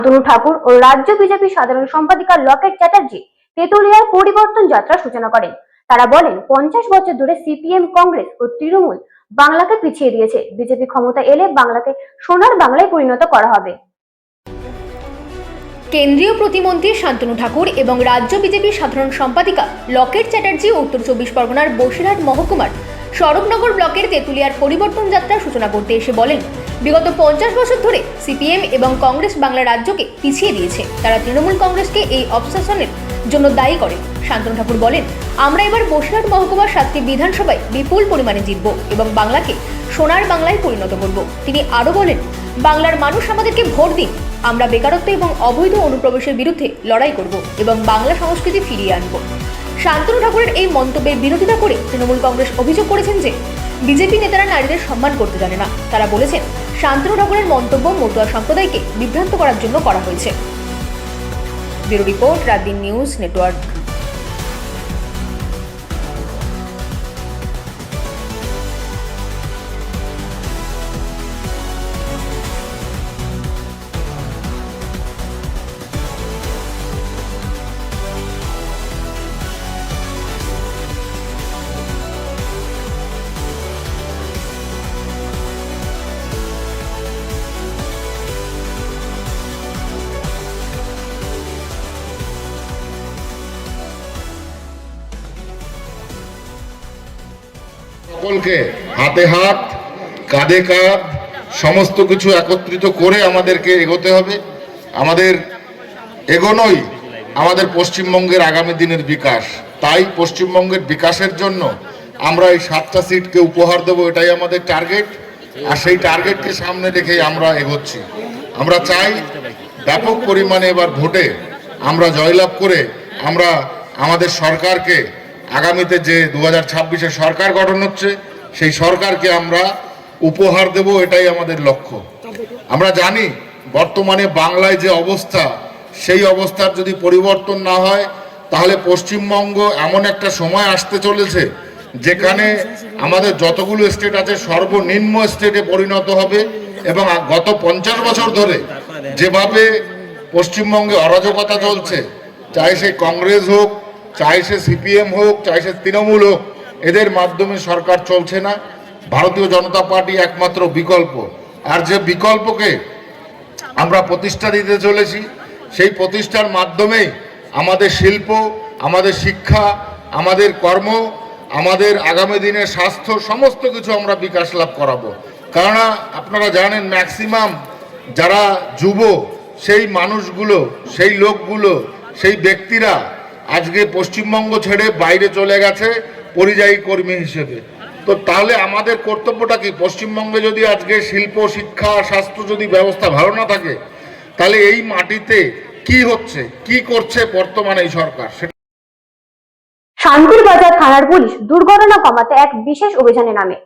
শান্তনু ঠাকুর ও রাজ্য বিজেপি সাধারণ সম্পাদিকা লকেট চ্যাটার্জি তেতুলিয়ার পরিবর্তন যাত্রা সূচনা করেন। তারা বলেন, 50 বছর ধরে সিপিএম, কংগ্রেস ও তৃণমূল বাংলাকে পিছিয়ে দিয়েছে। বিজেপি ক্ষমতা এলে বাংলাকে সোনার বাংলায় পরিণত করা হবে। কেন্দ্রীয় প্রতিমন্ত্রী শান্তনু ঠাকুর এবং রাজ্য বিজেপির সাধারণ সম্পাদিকা লকেট চ্যাটার্জি উত্তর 24 পরগনার বসিরহাট মহকুমার স্বরূপনগর ব্লকের তেতুলিয়ার পরিবর্তন যাত্রা সূচনা করতে এসে বলেন, বিগত 50 বছর ধরে সিপিএম এবং কংগ্রেস বাংলা রাজ্যকে পিছিয়ে দিয়েছে। তারা তৃণমূল কংগ্রেসকে এই অবসেশনের জন্য দায়ী করে। শান্তনু ঠাকুর বলেন, আমরা এবার বসিরহাট মহকুমার 7টি বিধানসভায় বিপুল পরিমাণে জিতব এবং বাংলাকে সোনার বাংলায় পরিণত করব। তিনি আরও বলেন, বাংলার মানুষ আমাদেরকে ভোট দিন, আমরা বেকারত্ব এবং অবৈধ অনুপ্রবেশের বিরুদ্ধে লড়াই করব এবং বাংলা সংস্কৃতি ফিরিয়ে আনব। শান্তনু ঠাকুরের এই মন্তব্যের বিরোধিতা করে তৃণমূল কংগ্রেস অভিযোগ করেছেন যে বিজেপি নেতারা নারীদের সম্মান করতে জানে না। তারা বলেছেন, শান্তনু ঠাকুরের মন্তব্য মতুয়া সম্প্রদায়কে বিভ্রান্ত করার জন্য করা হয়েছে। Bureau report, রাতদিন news network. সকলকে হাতে হাত, কাঁধে কাঁধ সমস্ত কিছু একত্রিত করে আমাদেরকে এগোতে হবে। আমাদের এগোনোই আমাদের পশ্চিমবঙ্গের আগামী দিনের বিকাশ। তাই পশ্চিমবঙ্গের বিকাশের জন্য আমরা এই 7টা সিটকে উপহার দেবো, এটাই আমাদের টার্গেট। আর সেই টার্গেটকে সামনে রেখেই আমরা এগোচ্ছি। আমরা চাই ব্যাপক পরিমাণে এবার ভোটে আমরা জয়লাভ করে আমরা আমাদের সরকারকে আগামীতে যে 2026-এ সরকার গঠন হচ্ছে সেই সরকারকে আমরা উপহার দেব, এটাই আমাদের লক্ষ্য। আমরা জানি বর্তমানে বাংলায় যে অবস্থা, সেই অবস্থার যদি পরিবর্তন না হয় তাহলে পশ্চিমবঙ্গ এমন একটা সময় আসতে চলেছে যেখানে আমাদের যতগুলো স্টেট আছে সর্বনিম্ন স্টেটে পরিণত হবে। এবং গত 50 বছর ধরে যেভাবে পশ্চিমবঙ্গে অরাজকতা চলছে, চাই সে কংগ্রেস হোক, চাই সে সিপিএম হোক, চাই সে তৃণমূল হোক, এদের মাধ্যমে সরকার চলছে না। ভারতীয় জনতা পার্টি একমাত্র বিকল্প। আর যে বিকল্পকে আমরা প্রতিষ্ঠা দিতে চলেছি, সেই প্রতিষ্ঠার মাধ্যমেই আমাদের শিল্প, আমাদের শিক্ষা, আমাদের কর্ম, আমাদের আগামী দিনের স্বাস্থ্য সমস্ত কিছু আমরা বিকাশ লাভ করাবো। কেননা আপনারা জানেন ম্যাক্সিমাম যারা যুব, সেই মানুষগুলো, সেই লোকগুলো, সেই ব্যক্তিরা আজকে পশ্চিমবঙ্গ ছেড়ে বাইরে চলে গেছে পরিযায়ী কর্মী হিসেবে। তো তাহলে আমাদের কর্তব্যটা কি? পশ্চিমবঙ্গে যদি আজকে শিল্প, শিক্ষা, স্বাস্থ্য যদি ব্যবস্থা ভালো না থাকে, তাহলে এই মাটিতে কি হচ্ছে, কি করছে বর্তমানে এই সরকার? শান্তির বাজার থানার পুলিশ দুর্ঘটনা কমাতে এক বিশেষ অভিযানে নামে।